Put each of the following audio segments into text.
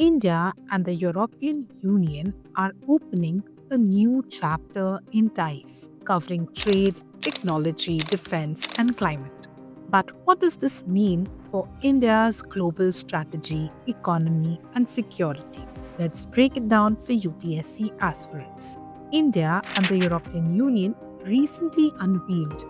India and the European Union are opening a new chapter in ties, covering trade, technology, defense, and climate. But what does this mean for India's global strategy, economy, and security? Let's break it down for UPSC aspirants. India and the European Union recently unveiled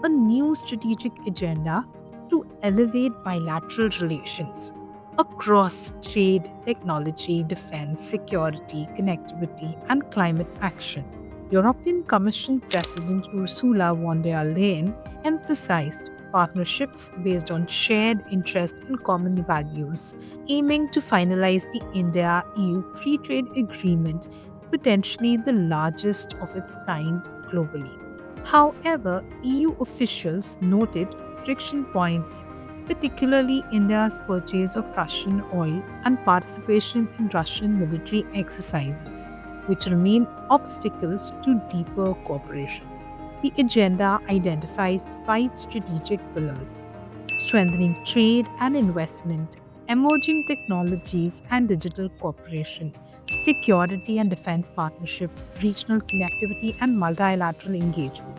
a new strategic agenda to elevate bilateral relations across trade, technology, defense, security, connectivity, and climate action. European Commission President Ursula von der Leyen emphasized partnerships based on shared interest and common values, aiming to finalize the India EU Free Trade Agreement, potentially the largest of its kind globally. However, EU officials noted friction points, particularly India's purchase of Russian oil and participation in Russian military exercises, which remain obstacles to deeper cooperation. The agenda identifies five strategic pillars: strengthening trade and investment, emerging technologies and digital cooperation, security and defense partnerships, regional connectivity, and multilateral engagement.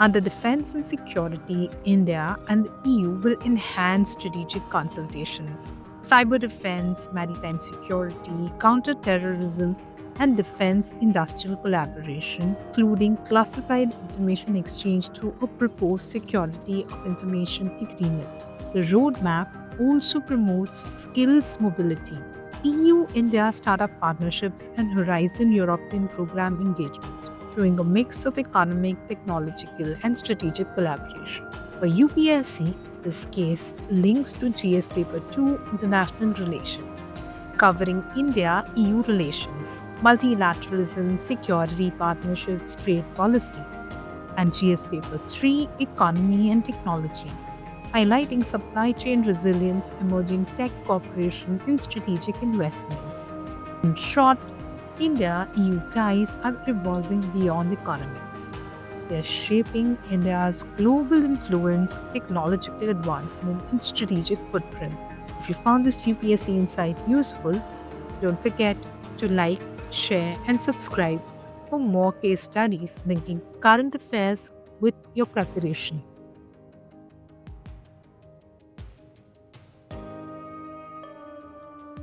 Under defense and security, India and the EU will enhance strategic consultations, cyber defense, maritime security, counterterrorism, and defense industrial collaboration, including classified information exchange through a proposed security of information agreement. The roadmap also promotes skills mobility, EU India startup partnerships, and Horizon European program engagement, showing a mix of economic, technological, and strategic collaboration. For UPSC, this case links to GS Paper 2 International Relations, covering India EU relations, multilateralism, security partnerships, trade policy, and GS Paper 3 Economy and Technology, highlighting supply chain resilience, emerging tech cooperation, and strategic investments. In short, India EU ties are evolving beyond economics. They are shaping India's global influence, technological advancement, and strategic footprint. If you found this UPSC insight useful, don't forget to like, share, and subscribe for more case studies linking current affairs with your preparation.